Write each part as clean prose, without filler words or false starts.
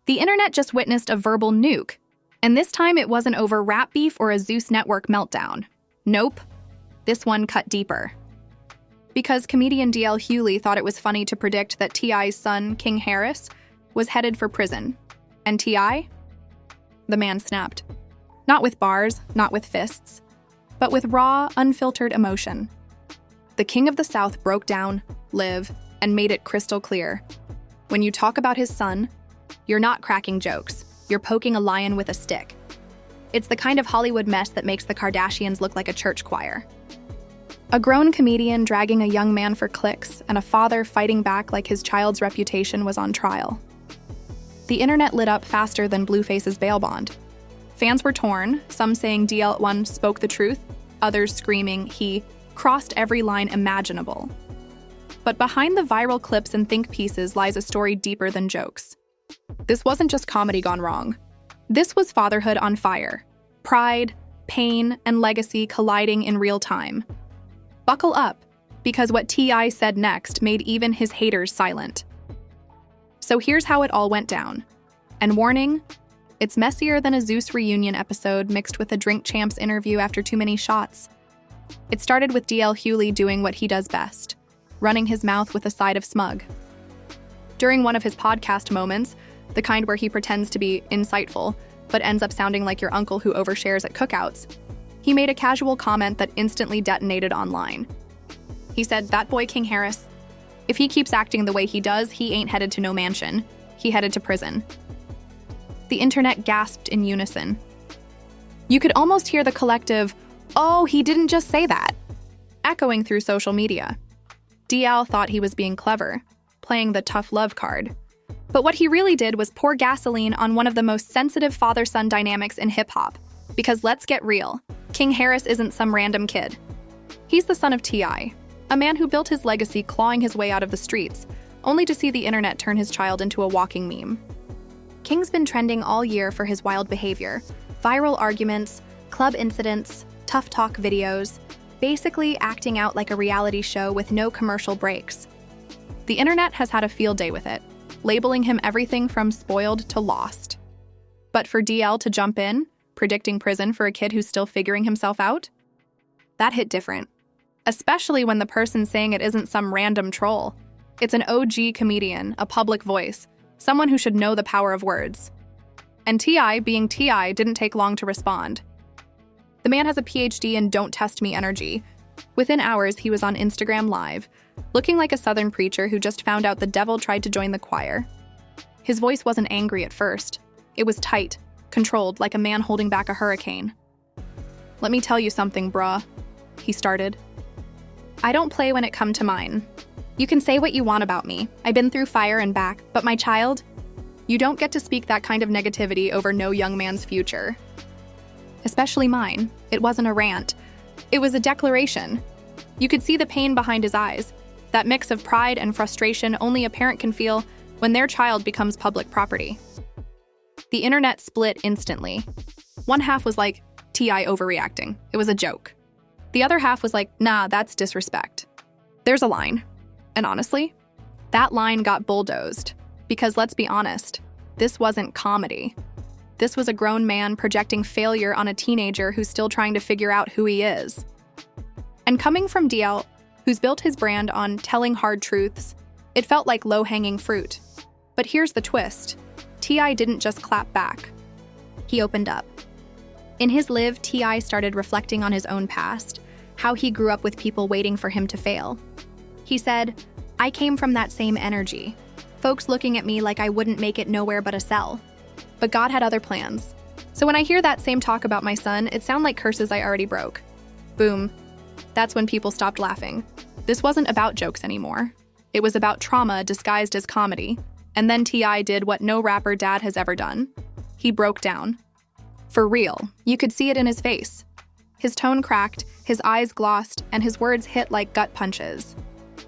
The internet just witnessed a verbal nuke, and this time it wasn't over rap beef or a Zeus Network meltdown. Nope. This one cut deeper. Because comedian DL Hughley thought it was funny to predict that T.I.'s son, King Harris, was headed for prison. And T.I.? The man snapped. Not with bars, not with fists, but with raw, unfiltered emotion. The King of the South broke down, lived, and made it crystal clear. When you talk about his son, you're not cracking jokes. You're poking a lion with a stick. It's the kind of Hollywood mess that makes the Kardashians look like a church choir. A grown comedian dragging a young man for clicks, and a father fighting back like his child's reputation was on trial. The internet lit up faster than Blueface's bail bond. Fans were torn, some saying DL1 spoke the truth, others screaming he crossed every line imaginable. But behind the viral clips and think pieces lies a story deeper than jokes. This wasn't just comedy gone wrong. This was fatherhood on fire. Pride, pain, and legacy colliding in real time. Buckle up, because what T.I. said next made even his haters silent. So here's how it all went down. And warning, it's messier than a Zeus reunion episode mixed with a Drink Champs interview after too many shots. It started with DL Hughley doing what he does best, running his mouth with a side of smug. During one of his podcast moments, the kind where he pretends to be insightful, but ends up sounding like your uncle who overshares at cookouts, he made a casual comment that instantly detonated online. He said, "That boy King Harris, if he keeps acting the way he does, he ain't headed to no mansion. He headed to prison." The internet gasped in unison. You could almost hear the collective, "Oh, he didn't just say that," echoing through social media. DL thought he was being clever, playing the tough love card. But what he really did was pour gasoline on one of the most sensitive father-son dynamics in hip-hop. Because let's get real, King Harris isn't some random kid. He's the son of T.I., a man who built his legacy clawing his way out of the streets, only to see the internet turn his child into a walking meme. King's been trending all year for his wild behavior, viral arguments, club incidents, tough talk videos, basically acting out like a reality show with no commercial breaks. The internet has had a field day with it, labeling him everything from spoiled to lost. But for DL to jump in, predicting prison for a kid who's still figuring himself out? That hit different. Especially when the person saying it isn't some random troll. It's an OG comedian, a public voice, someone who should know the power of words. And T.I., being T.I., didn't take long to respond. The man has a PhD in don't test me energy. Within hours, he was on Instagram Live, looking like a Southern preacher who just found out the devil tried to join the choir. His voice wasn't angry at first. It was tight, controlled, like a man holding back a hurricane. "Let me tell you something, bruh," he started. "I don't play when it come to mine. You can say what you want about me. I've been through fire and back, but my child, you don't get to speak that kind of negativity over no young man's future. Especially mine. It wasn't a rant. It was a declaration." You could see the pain behind his eyes, that mix of pride and frustration only a parent can feel when their child becomes public property. The internet split instantly. One half was like, T.I. overreacting. It was a joke. The other half was like, nah, that's disrespect. There's a line. And honestly, that line got bulldozed. Because let's be honest, this wasn't comedy. This was a grown man projecting failure on a teenager who's still trying to figure out who he is. And coming from DL, who's built his brand on telling hard truths, it felt like low-hanging fruit. But here's the twist. T.I. didn't just clap back. He opened up. In his live, T.I. started reflecting on his own past, how he grew up with people waiting for him to fail. He said, "I came from that same energy. Folks looking at me like I wouldn't make it nowhere but a cell. But God had other plans. So when I hear that same talk about my son, it sounds like curses I already broke." Boom. That's when people stopped laughing. This wasn't about jokes anymore. It was about trauma disguised as comedy. And then T.I. did what no rapper dad has ever done. He broke down. For real, you could see it in his face. His tone cracked, his eyes glossed, and his words hit like gut punches.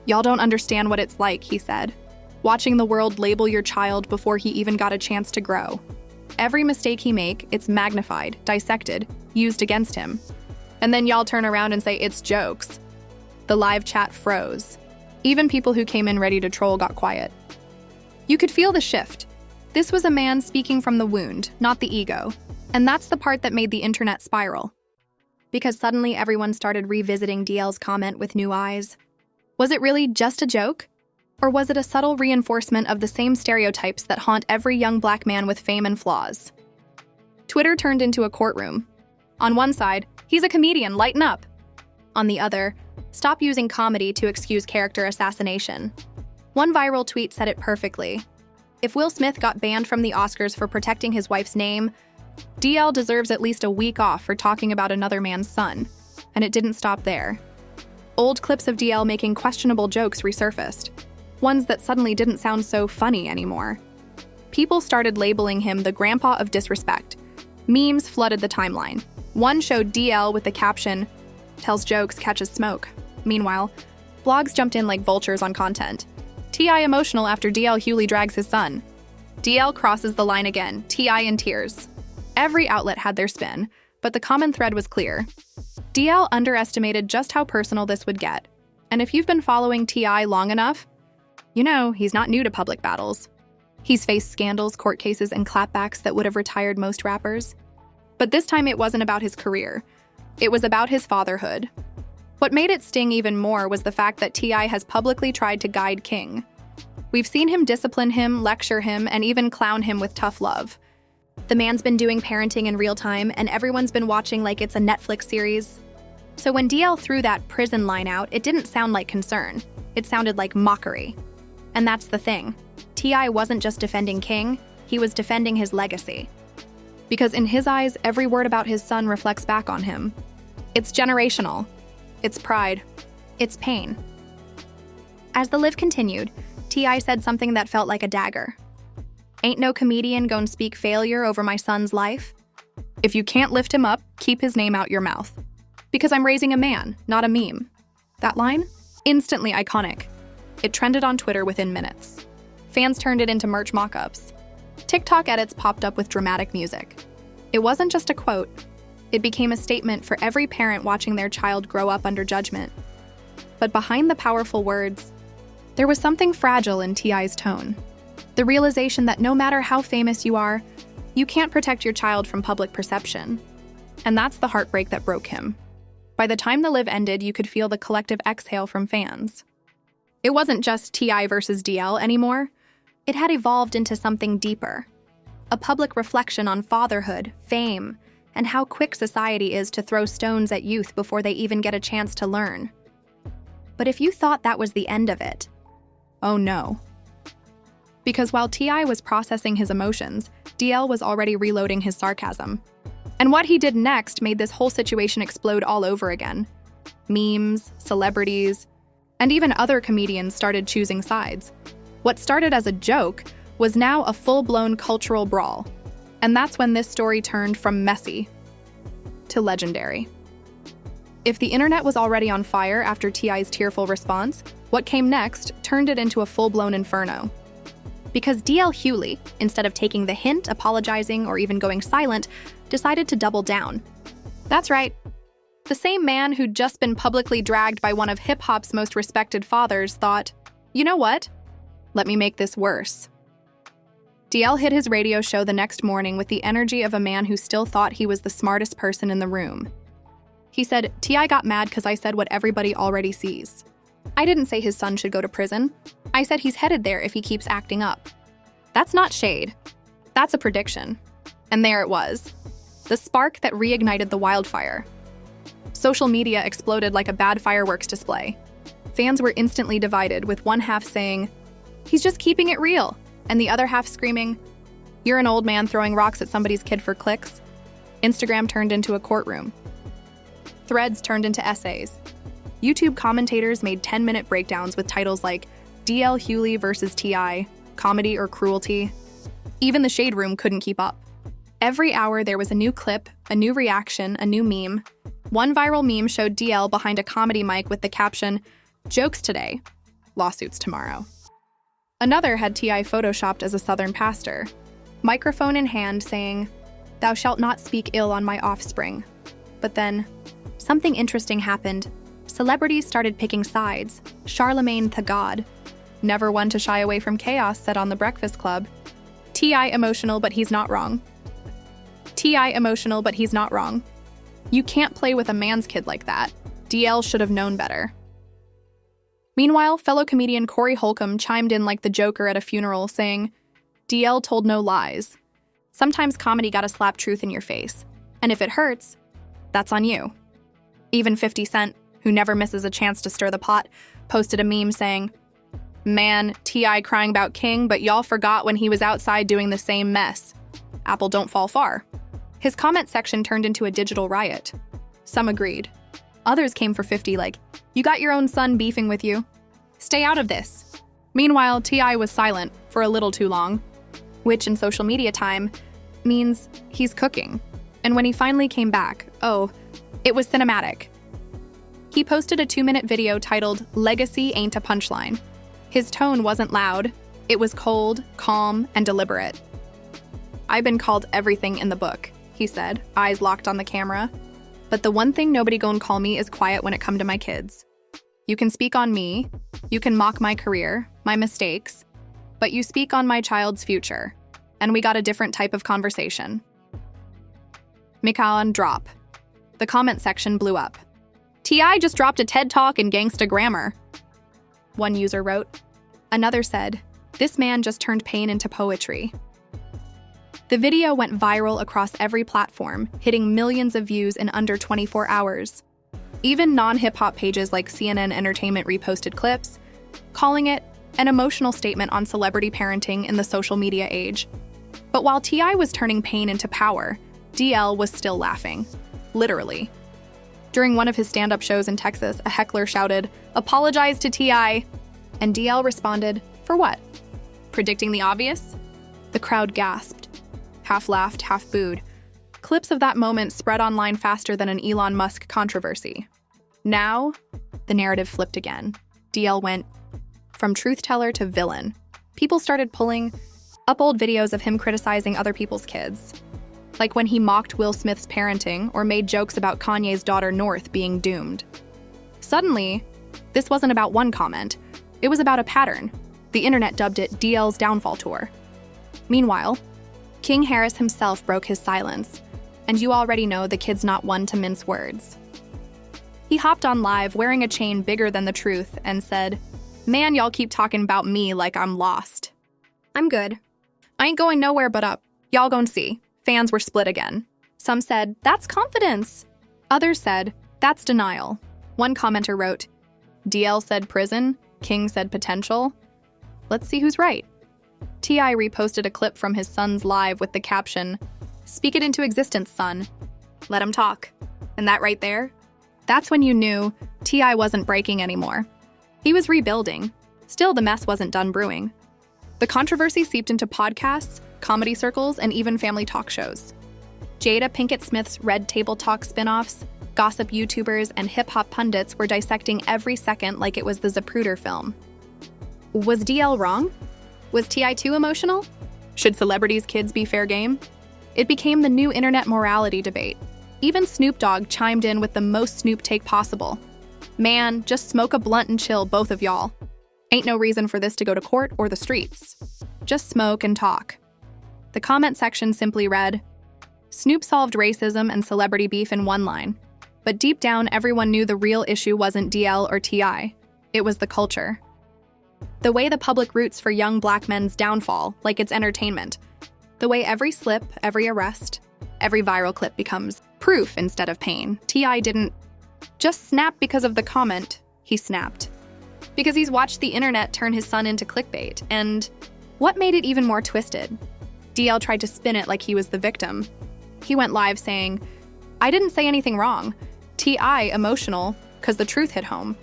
"Y'all don't understand what it's like," he said. "Watching the world label your child before he even got a chance to grow. Every mistake he make, it's magnified, dissected, used against him. And then y'all turn around and say it's jokes." The live chat froze. Even people who came in ready to troll got quiet. You could feel the shift. This was a man speaking from the wound, not the ego. And that's the part that made the internet spiral. Because suddenly everyone started revisiting DL's comment with new eyes. Was it really just a joke? Or was it a subtle reinforcement of the same stereotypes that haunt every young black man with fame and flaws? Twitter turned into a courtroom. On one side, he's a comedian, lighten up. On the other, stop using comedy to excuse character assassination. One viral tweet said it perfectly. If Will Smith got banned from the Oscars for protecting his wife's name, DL deserves at least a week off for talking about another man's son. And it didn't stop there. Old clips of DL making questionable jokes resurfaced. Ones that suddenly didn't sound so funny anymore. People started labeling him the grandpa of disrespect. Memes flooded the timeline. One showed DL with the caption, "Tells jokes, catches smoke." Meanwhile, blogs jumped in like vultures on content. T.I. emotional after DL Hughley drags his son. DL crosses the line again, T.I. in tears. Every outlet had their spin, but the common thread was clear. DL underestimated just how personal this would get. And if you've been following T.I. long enough, you know he's not new to public battles. He's faced scandals, court cases, and clapbacks that would have retired most rappers. But this time it wasn't about his career. It was about his fatherhood. What made it sting even more was the fact that T.I. has publicly tried to guide King. We've seen him discipline him, lecture him, and even clown him with tough love. The man's been doing parenting in real time, and everyone's been watching like it's a Netflix series. So when DL threw that prison line out, it didn't sound like concern. It sounded like mockery. And that's the thing. T.I. wasn't just defending King, he was defending his legacy. Because in his eyes, every word about his son reflects back on him. It's generational. It's pride. It's pain. As the live continued, T.I. said something that felt like a dagger. "Ain't no comedian gon' speak failure over my son's life. If you can't lift him up, keep his name out your mouth. Because I'm raising a man, not a meme." That line? Instantly iconic. It trended on Twitter within minutes. Fans turned it into merch mock-ups. TikTok edits popped up with dramatic music. It wasn't just a quote. It became a statement for every parent watching their child grow up under judgment. But behind the powerful words, there was something fragile in T.I.'s tone. The realization that no matter how famous you are, you can't protect your child from public perception. And that's the heartbreak that broke him. By the time the live ended, you could feel the collective exhale from fans. It wasn't just T.I. versus DL anymore. It had evolved into something deeper. A public reflection on fatherhood, fame, and how quick society is to throw stones at youth before they even get a chance to learn. But if you thought that was the end of it, oh no. Because while T.I. was processing his emotions, DL was already reloading his sarcasm. And what he did next made this whole situation explode all over again. Memes, celebrities, and even other comedians started choosing sides. What started as a joke was now a full-blown cultural brawl. And that's when this story turned from messy to legendary. If the internet was already on fire after T.I.'s tearful response, what came next turned it into a full-blown inferno. Because DL Hughley, instead of taking the hint, apologizing, or even going silent, decided to double down. That's right. The same man who'd just been publicly dragged by one of hip-hop's most respected fathers thought, you know what? Let me make this worse. DL hit his radio show the next morning with the energy of a man who still thought he was the smartest person in the room. He said, "T.I. got mad because I said what everybody already sees. I didn't say his son should go to prison. I said he's headed there if he keeps acting up. That's not shade. That's a prediction." And there it was. The spark that reignited the wildfire. Social media exploded like a bad fireworks display. Fans were instantly divided, with one half saying, "He's just keeping it real," and the other half screaming, "You're an old man throwing rocks at somebody's kid for clicks." Instagram turned into a courtroom. Threads turned into essays. YouTube commentators made 10-minute breakdowns with titles like DL Hughley versus T.I., Comedy or Cruelty. Even the Shade Room couldn't keep up. Every hour there was a new clip, a new reaction, a new meme. One viral meme showed DL behind a comedy mic with the caption, "Jokes today, lawsuits tomorrow." Another had T.I. photoshopped as a Southern pastor, microphone in hand saying, "Thou shalt not speak ill on my offspring." But then, something interesting happened. Celebrities started picking sides. Charlemagne the God, never one to shy away from chaos, said on The Breakfast Club, T.I. emotional, but he's not wrong. T.I. emotional, but he's not wrong. You can't play with a man's kid like that. DL should have known better. Meanwhile, fellow comedian Corey Holcomb chimed in like the Joker at a funeral, saying, DL told no lies. Sometimes comedy gotta slap truth in your face. And if it hurts, that's on you. Even 50 Cent, who never misses a chance to stir the pot, posted a meme saying, Man, T.I. crying about King, but y'all forgot when he was outside doing the same mess. Apple don't fall far. His comment section turned into a digital riot. Some agreed. Others came for 50 like, you got your own son beefing with you. Stay out of this. Meanwhile, T.I. was silent for a little too long, which in social media time means he's cooking. And when he finally came back, oh, it was cinematic. He posted a 2-minute video titled, Legacy Ain't a Punchline. His tone wasn't loud. It was cold, calm, and deliberate. I've been called everything in the book, he said, eyes locked on the camera. But the one thing nobody gon' call me is quiet when it come to my kids. You can speak on me, you can mock my career, my mistakes, but you speak on my child's future, and we got a different type of conversation. Mikaon drop. The comment section blew up. T.I. just dropped a TED Talk in gangsta grammar. One user wrote. Another said, this man just turned pain into poetry. The video went viral across every platform, hitting millions of views in under 24 hours. Even non-hip-hop pages like CNN Entertainment reposted clips, calling it an emotional statement on celebrity parenting in the social media age. But while T.I. was turning pain into power, DL was still laughing. Literally. During one of his stand-up shows in Texas, a heckler shouted, "Apologize to T.I." And DL responded, for what? Predicting the obvious? The crowd gasped. Half laughed, half booed. Clips of that moment spread online faster than an Elon Musk controversy. Now, the narrative flipped again. DL went from truth teller to villain. People started pulling up old videos of him criticizing other people's kids. Like when he mocked Will Smith's parenting or made jokes about Kanye's daughter North being doomed. Suddenly, this wasn't about one comment. It was about a pattern. The internet dubbed it DL's downfall tour. Meanwhile, King Harris himself broke his silence, and you already know the kid's not one to mince words. He hopped on live wearing a chain bigger than the truth and said, "Man, y'all keep talking about me like I'm lost. I'm good. I ain't going nowhere but up. Y'all gon' see." Fans were split again. Some said, "That's confidence." Others said, "That's denial." One commenter wrote, DL said prison, King said potential. Let's see who's right. T.I. reposted a clip from his son's live with the caption, "Speak it into existence, son. Let him talk." And that right there, that's when you knew T.I. wasn't breaking anymore. He was rebuilding. Still, the mess wasn't done brewing. The controversy seeped into podcasts, comedy circles, and even family talk shows. Jada Pinkett Smith's Red Table Talk spin-offs, gossip YouTubers, and hip-hop pundits were dissecting every second like it was the Zapruder film. Was DL wrong? Was T.I. too emotional? Should celebrities' kids be fair game? It became the new internet morality debate. Even Snoop Dogg chimed in with the most Snoop take possible. "Man, just smoke a blunt and chill, both of y'all. Ain't no reason for this to go to court or the streets. Just smoke and talk." The comment section simply read, "Snoop solved racism and celebrity beef in one line. But deep down, everyone knew the real issue wasn't DL or T.I. It was the culture. The way the public roots for young black men's downfall, like it's entertainment. The way every slip, every arrest, every viral clip becomes proof instead of pain. T.I. didn't just snap because of the comment, he snapped. Because he's watched the internet turn his son into clickbait. And what made it even more twisted? DL tried to spin it like he was the victim. He went live saying, "I didn't say anything wrong. T.I. emotional, 'cause the truth hit home."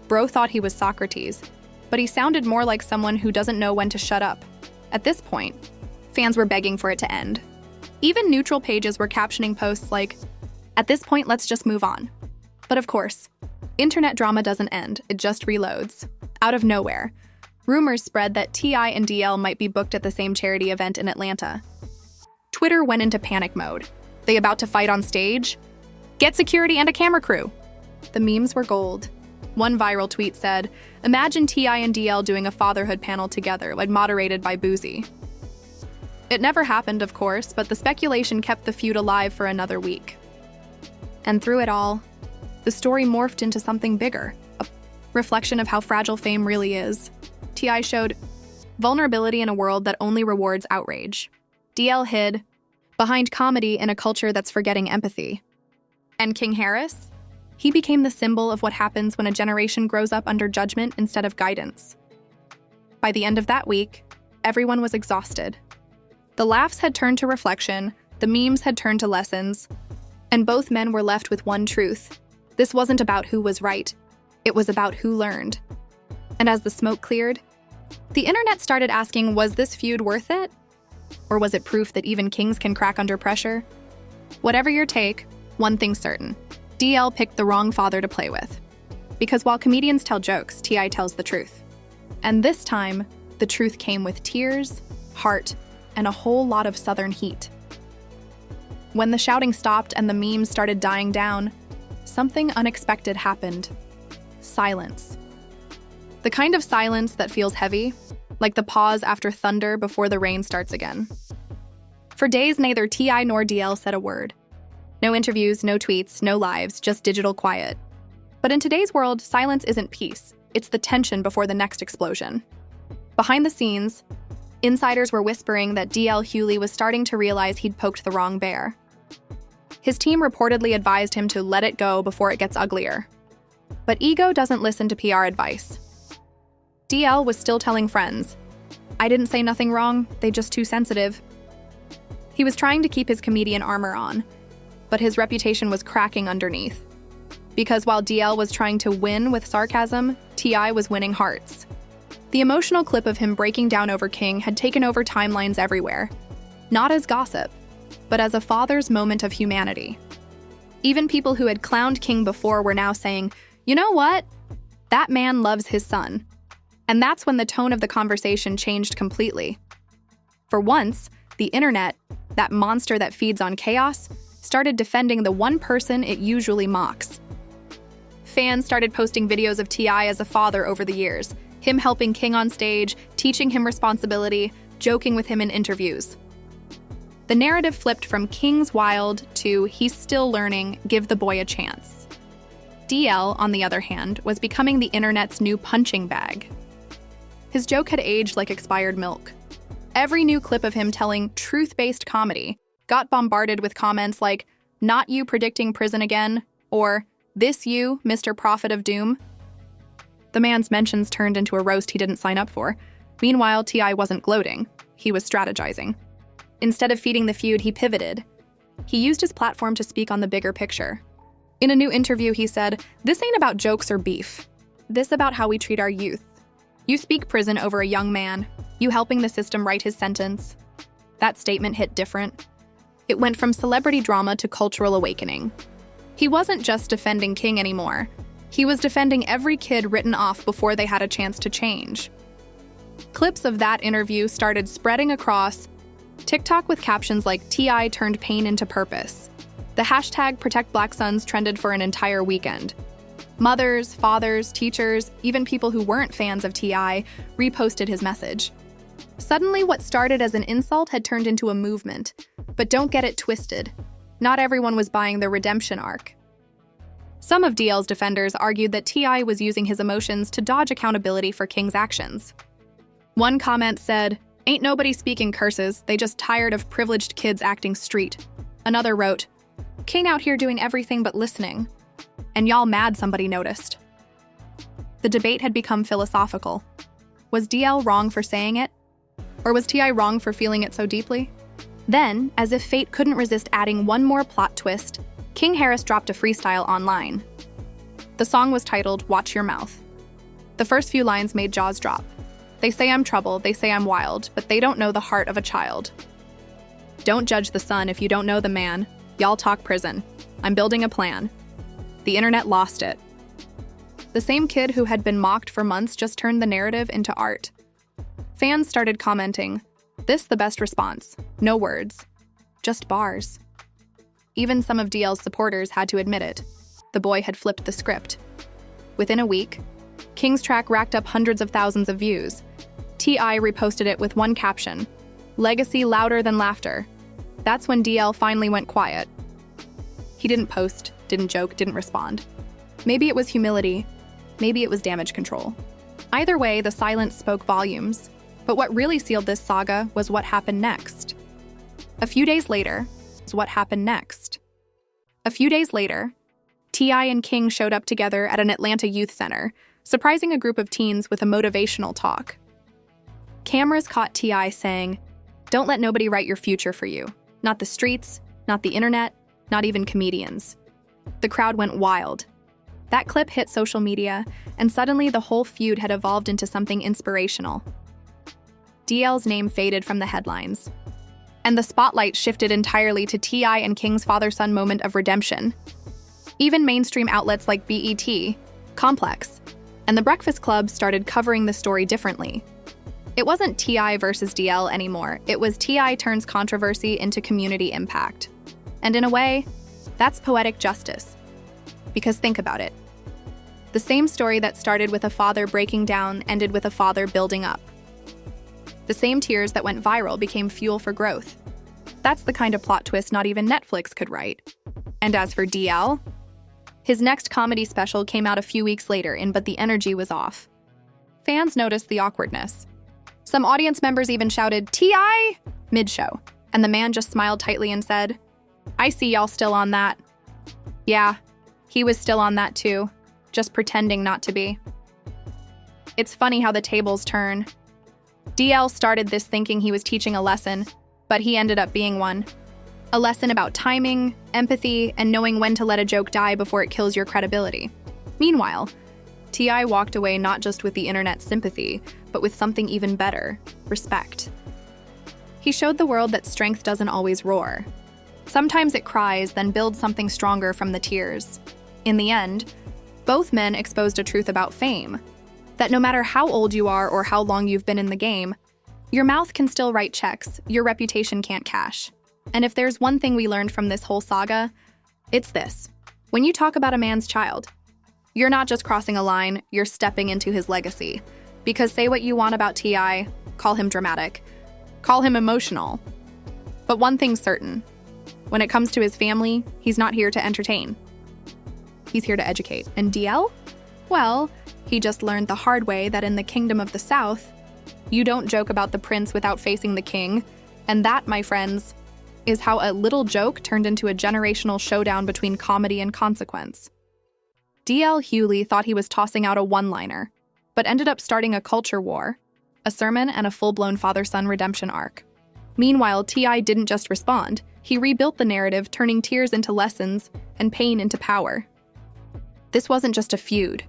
Bro thought he was Socrates, but he sounded more like someone who doesn't know when to shut up. At this point, fans were begging for it to end. Even neutral pages were captioning posts like, "At this point, let's just move on." But of course, internet drama doesn't end, it just reloads. Out of nowhere, rumors spread that T.I. and DL might be booked at the same charity event in Atlanta. Twitter went into panic mode. They about to fight on stage? Get security and a camera crew. The memes were gold. One viral tweet said, "Imagine T.I. and DL doing a fatherhood panel together, like moderated by Boozy." It never happened, of course, but the speculation kept the feud alive for another week. And through it all, the story morphed into something bigger, a reflection of how fragile fame really is. T.I. showed vulnerability in a world that only rewards outrage. DL hid behind comedy in a culture that's forgetting empathy. And King Harris? He became the symbol of what happens when a generation grows up under judgment instead of guidance. By the end of that week, everyone was exhausted. The laughs had turned to reflection, the memes had turned to lessons, and both men were left with one truth. This wasn't about who was right, it was about who learned. And as the smoke cleared, the internet started asking, was this feud worth it? Or was it proof that even kings can crack under pressure? Whatever your take, one thing's certain. DL picked the wrong father to play with. Because while comedians tell jokes, T.I. tells the truth. And this time, the truth came with tears, heart, and a whole lot of southern heat. When the shouting stopped and the memes started dying down, something unexpected happened. Silence. The kind of silence that feels heavy, like the pause after thunder before the rain starts again. For days, neither T.I. nor DL said a word. No interviews, no tweets, no lives, just digital quiet. But in today's world, silence isn't peace. It's the tension before the next explosion. Behind the scenes, insiders were whispering that DL Hughley was starting to realize he'd poked the wrong bear. His team reportedly advised him to let it go before it gets uglier. But ego doesn't listen to PR advice. DL was still telling friends, "I didn't say nothing wrong, they just too sensitive." He was trying to keep his comedian armor on, but his reputation was cracking underneath. Because while DL was trying to win with sarcasm, T.I. was winning hearts. The emotional clip of him breaking down over King had taken over timelines everywhere, not as gossip, but as a father's moment of humanity. Even people who had clowned King before were now saying, "You know what? That man loves his son." And that's when the tone of the conversation changed completely. For once, the internet, that monster that feeds on chaos, started defending the one person it usually mocks. Fans started posting videos of T.I. as a father over the years, him helping King on stage, teaching him responsibility, joking with him in interviews. The narrative flipped from King's wild to he's still learning, give the boy a chance. DL, on the other hand, was becoming the internet's new punching bag. His joke had aged like expired milk. Every new clip of him telling truth-based comedy got bombarded with comments like, "Not you predicting prison again," or "This you, Mr. Prophet of Doom." The man's mentions turned into a roast he didn't sign up for. Meanwhile, T.I. wasn't gloating. He was strategizing. Instead of feeding the feud, he pivoted. He used his platform to speak on the bigger picture. In a new interview, he said, "This ain't about jokes or beef. This about how we treat our youth. You speak prison over a young man. You helping the system write his sentence." That statement hit different. It went from celebrity drama to cultural awakening. He wasn't just defending King anymore. He was defending every kid written off before they had a chance to change. Clips of that interview started spreading across TikTok with captions like "T.I. turned pain into purpose." The hashtag Protect Black Sons trended for an entire weekend. Mothers, fathers, teachers, even people who weren't fans of T.I. reposted his message. Suddenly, what started as an insult had turned into a movement. But don't get it twisted. Not everyone was buying the redemption arc. Some of DL's defenders argued that T.I. was using his emotions to dodge accountability for King's actions. One comment said, "Ain't nobody speaking curses, they just tired of privileged kids acting street." Another wrote, "King out here doing everything but listening. And y'all mad somebody noticed." The debate had become philosophical. Was DL wrong for saying it? Or was T.I. wrong for feeling it so deeply? Then, as if fate couldn't resist adding one more plot twist, King Harris dropped a freestyle online. The song was titled "Watch Your Mouth." The first few lines made jaws drop. "They say I'm trouble, they say I'm wild, but they don't know the heart of a child. Don't judge the son if you don't know the man. Y'all talk prison. I'm building a plan." The internet lost it. The same kid who had been mocked for months just turned the narrative into art. Fans started commenting, "This the best response. No words. Just bars." Even some of DL's supporters had to admit it. The boy had flipped the script. Within a week, King's track racked up hundreds of thousands of views. T.I. reposted it with one caption, Legacy louder than laughter. That's when DL finally went quiet. He didn't post, didn't joke, didn't respond. Maybe it was humility, maybe it was damage control. Either way, the silence spoke volumes. But what really sealed this saga was what happened next. A few days later, T.I. and King showed up together at an Atlanta youth center, surprising a group of teens with a motivational talk. Cameras caught T.I. saying, "Don't let nobody write your future for you. Not the streets, not the internet, not even comedians." The crowd went wild. That clip hit social media, and suddenly the whole feud had evolved into something inspirational. DL's name faded from the headlines, and the spotlight shifted entirely to T.I. and King's father-son moment of redemption. Even mainstream outlets like BET, Complex, and The Breakfast Club started covering the story differently. It wasn't T.I. versus DL anymore, it was T.I. turns controversy into community impact. And in a way, that's poetic justice. Because think about it. The same story that started with a father breaking down ended with a father building up. The same tears that went viral became fuel for growth. That's the kind of plot twist not even Netflix could write. And as for DL, his next comedy special came out a few weeks later, but the energy was off. Fans noticed the awkwardness. Some audience members even shouted, "T.I." mid-show, and the man just smiled tightly and said, "I see y'all still on that." Yeah, he was still on that too, just pretending not to be. It's funny how the tables turn. DL started this thinking he was teaching a lesson, but he ended up being one. A lesson about timing, empathy, and knowing when to let a joke die before it kills your credibility. Meanwhile, T.I. walked away not just with the internet's sympathy, but with something even better: respect. He showed the world that strength doesn't always roar. Sometimes it cries, then builds something stronger from the tears. In the end, both men exposed a truth about fame: that no matter how old you are or how long you've been in the game, your mouth can still write checks, your reputation can't cash. And if there's one thing we learned from this whole saga, it's this: when you talk about a man's child, you're not just crossing a line, you're stepping into his legacy. Because say what you want about T.I., call him dramatic, call him emotional. But one thing's certain: when it comes to his family, he's not here to entertain. He's here to educate. And DL? Well, he just learned the hard way that in the Kingdom of the South, you don't joke about the prince without facing the king. And that, my friends, is how a little joke turned into a generational showdown between comedy and consequence. DL Hughley thought he was tossing out a one-liner, but ended up starting a culture war, a sermon, and a full-blown father-son redemption arc. Meanwhile, T.I. didn't just respond, he rebuilt the narrative, turning tears into lessons and pain into power. This wasn't just a feud.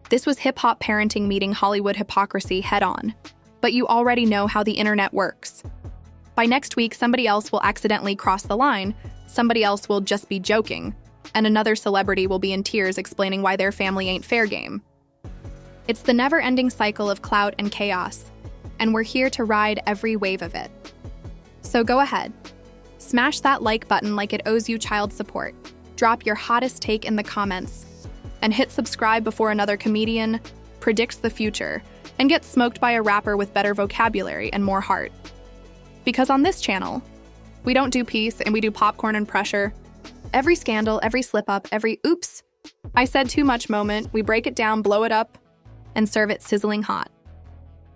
This was hip-hop parenting meeting Hollywood hypocrisy head-on. But you already know how the internet works. By next week, somebody else will accidentally cross the line, somebody else will just be joking, and another celebrity will be in tears explaining why their family ain't fair game. It's the never-ending cycle of clout and chaos, and we're here to ride every wave of it. So go ahead, smash that like button like it owes you child support, drop your hottest take in the comments, and hit subscribe before another comedian predicts the future and gets smoked by a rapper with better vocabulary and more heart. Because on this channel, we don't do peace and we do popcorn and pressure. Every scandal, every slip-up, every oops, I said too much moment, we break it down, blow it up, and serve it sizzling hot.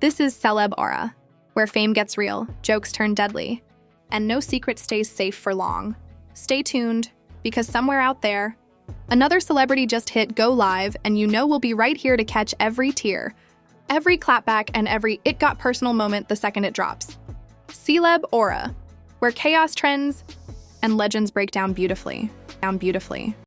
This is Celeb Aura, where fame gets real, jokes turn deadly, and no secret stays safe for long. Stay tuned, because somewhere out there, another celebrity just hit go live, and you know we'll be right here to catch every tear, every clapback, and every it got personal moment the second it drops. Celeb Aura, where chaos trends and legends break down beautifully.